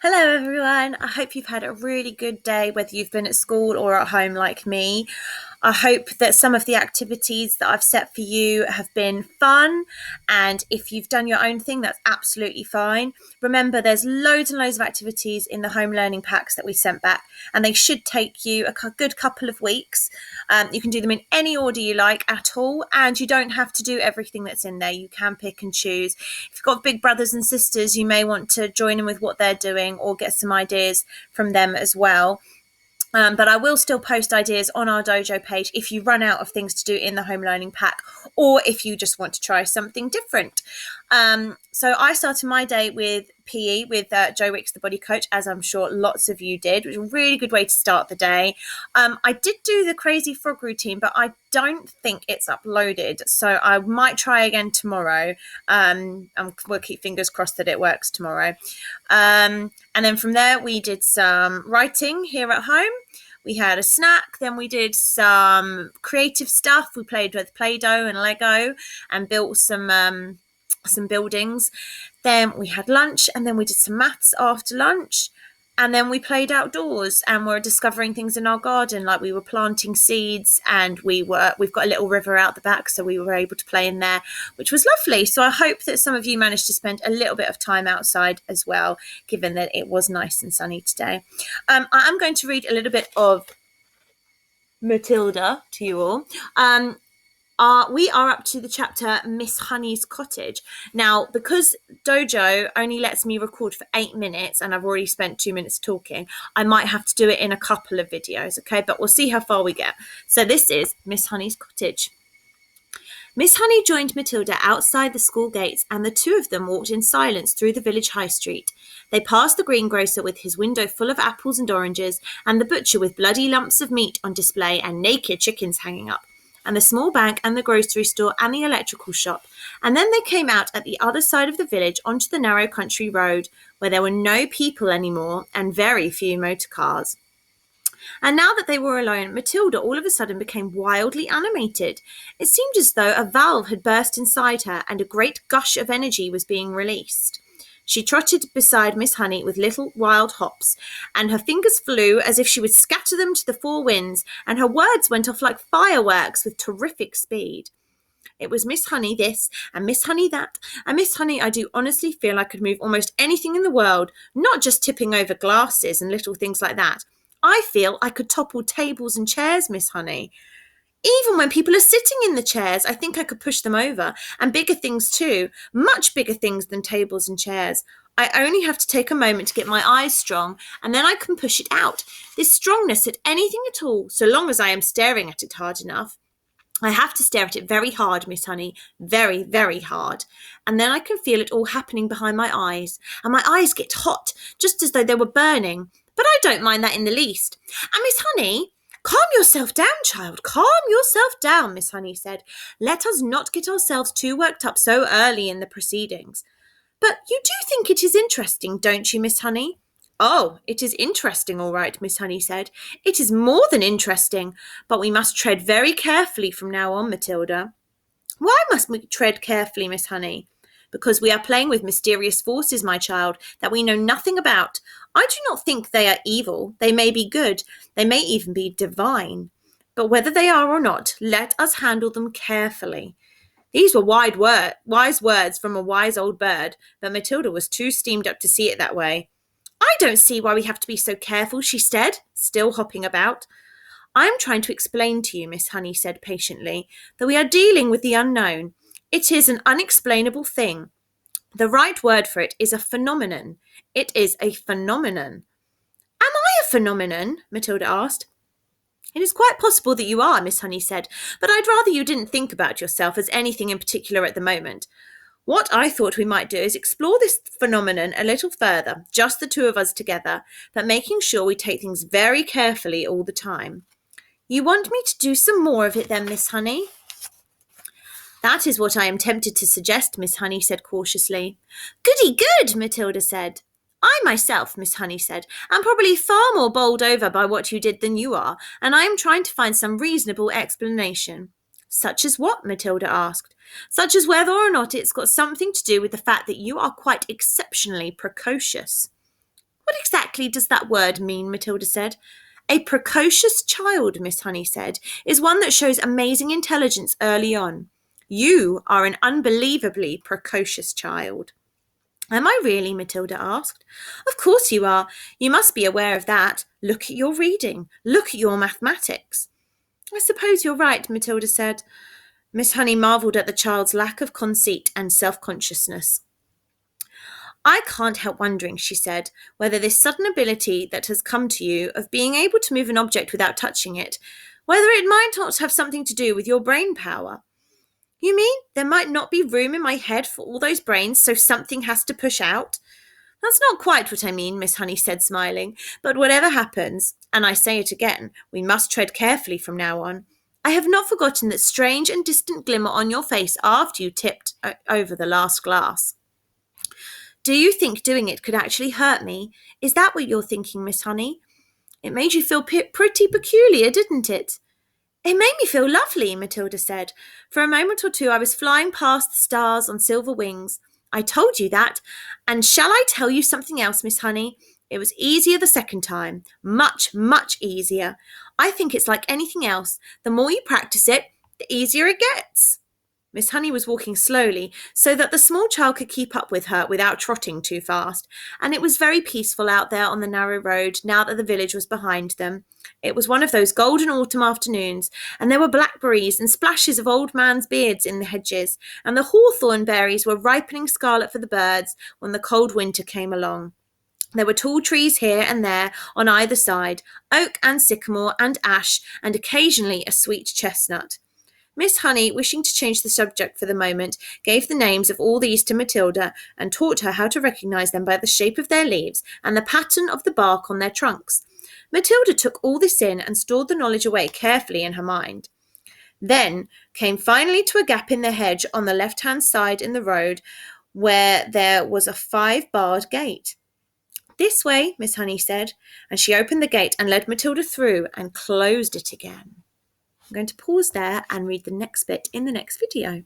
Hello, everyone. I hope you've had a really good day, whether you've been at school or at home like me. I hope that some of the activities that I've set for you have been fun. And if you've done your own thing, that's absolutely fine. Remember, there's loads and loads of activities in the home learning packs that we sent back, and they should take you a good couple of weeks. You can do them in any order you like at all, and you don't have to do everything that's in there. You can pick and choose. If you've got big brothers and sisters, you may want to join in with what they're doing or get some ideas from them as well. But I will still post ideas on our dojo page if you run out of things to do in the home learning pack, or if you just want to try something different. So I started my day with PE with Joe Wicks, the body coach, as I'm sure lots of you did. It was a really good way to start the day. I did do the crazy frog routine, but I don't think it's uploaded. So I might try again tomorrow. We'll keep fingers crossed that it works tomorrow. And then from there, we did some writing here at home. We had a snack, then we did some creative stuff. We played with Play-Doh and Lego and built some buildings. Then we had lunch, and then we did some maths after lunch. And then we played outdoors and we're discovering things in our garden, like we were planting seeds, and we've got a little river out the back, so we were able to play in there, which was lovely. So I hope that some of you managed to spend a little bit of time outside as well, given that it was nice and sunny today. I am going to read a little bit of Matilda to you all. We are up to the chapter Miss Honey's Cottage. Now, because Dojo only lets me record for 8 minutes and I've already spent 2 minutes talking, I might have to do it in a couple of videos, okay? But we'll see how far we get. So this is Miss Honey's Cottage. Miss Honey joined Matilda outside the school gates, and the two of them walked in silence through the village high street. They passed the greengrocer with his window full of apples and oranges, and the butcher with bloody lumps of meat on display and naked chickens hanging up, and the small bank and the grocery store and the electrical shop. And then they came out at the other side of the village onto the narrow country road, where there were no people anymore and very few motor cars. And now that they were alone, Matilda all of a sudden became wildly animated. It seemed as though a valve had burst inside her and a great gush of energy was being released. She trotted beside Miss Honey with little wild hops, and her fingers flew as if she would scatter them to the four winds, and her words went off like fireworks with terrific speed. It was Miss Honey this, and Miss Honey that, and Miss Honey, I do honestly feel I could move almost anything in the world, not just tipping over glasses and little things like that. I feel I could topple tables and chairs, Miss Honey. Even when people are sitting in the chairs, I think I could push them over, and bigger things too, much bigger things than tables and chairs. I only have to take a moment to get my eyes strong, and then I can push it out. This strongness at anything at all, so long as I am staring at it hard enough. I have to stare at it very hard, Miss Honey, very, very hard. And then I can feel it all happening behind my eyes, and my eyes get hot, just as though they were burning. But I don't mind that in the least. And Miss Honey, calm yourself down, child. Calm yourself down, Miss Honey said. Let us not get ourselves too worked up so early in the proceedings. But you do think it is interesting, don't you, Miss Honey? Oh, it is interesting, all right, Miss Honey said. It is more than interesting, but we must tread very carefully from now on, Matilda. Why must we tread carefully, Miss Honey? Because we are playing with mysterious forces, my child, that we know nothing about. I do not think they are evil. They may be good. They may even be divine. But whether they are or not, let us handle them carefully. These were wise words from a wise old bird, but Matilda was too steamed up to see it that way. I don't see why we have to be so careful, she said, still hopping about. I am trying to explain to you, Miss Honey said patiently, that we are dealing with the unknown. It is an unexplainable thing. The right word for it is a phenomenon. It is a phenomenon. Am I a phenomenon? Matilda asked. It is quite possible that you are, Miss Honey said, but I'd rather you didn't think about yourself as anything in particular at the moment. What I thought we might do is explore this phenomenon a little further, just the two of us together, but making sure we take things very carefully all the time. You want me to do some more of it then, Miss Honey? That is what I am tempted to suggest, Miss Honey said cautiously. Goody good, Matilda said. I myself, Miss Honey said, am probably far more bowled over by what you did than you are, and I am trying to find some reasonable explanation. Such as what? Matilda asked. Such as whether or not it's got something to do with the fact that you are quite exceptionally precocious. What exactly does that word mean? Matilda said. A precocious child, Miss Honey said, is one that shows amazing intelligence early on. You are an unbelievably precocious child. Am I really? Matilda asked. Of course you are. You must be aware of that. Look at your reading. Look at your mathematics. I suppose you're right, Matilda said. Miss Honey marvelled at the child's lack of conceit and self-consciousness. I can't help wondering, she said, whether this sudden ability that has come to you of being able to move an object without touching it, whether it might not have something to do with your brain power. You mean there might not be room in my head for all those brains, so something has to push out? That's not quite what I mean, Miss Honey said, smiling. But whatever happens, and I say it again, we must tread carefully from now on. I have not forgotten that strange and distant glimmer on your face after you tipped over the last glass. Do you think doing it could actually hurt me? Is that what you're thinking, Miss Honey? It made you feel pretty peculiar, didn't it? It made me feel lovely, Matilda said. For a moment or two I was flying past the stars on silver wings. I told you that. And shall I tell you something else, Miss Honey? It was easier the second time. Much, much easier. I think it's like anything else. The more you practice it, the easier it gets. Miss Honey was walking slowly so that the small child could keep up with her without trotting too fast, and it was very peaceful out there on the narrow road now that the village was behind them. It was one of those golden autumn afternoons, and there were blackberries and splashes of old man's beards in the hedges, and the hawthorn berries were ripening scarlet for the birds when the cold winter came along. There were tall trees here and there on either side, oak and sycamore and ash, and occasionally a sweet chestnut. Miss Honey, wishing to change the subject for the moment, gave the names of all these to Matilda and taught her how to recognise them by the shape of their leaves and the pattern of the bark on their trunks. Matilda took all this in and stored the knowledge away carefully in her mind. Then came finally to a gap in the hedge on the left-hand side in the road where there was a 5-barred gate. This way, Miss Honey said, and she opened the gate and led Matilda through and closed it again. I'm going to pause there and read the next bit in the next video.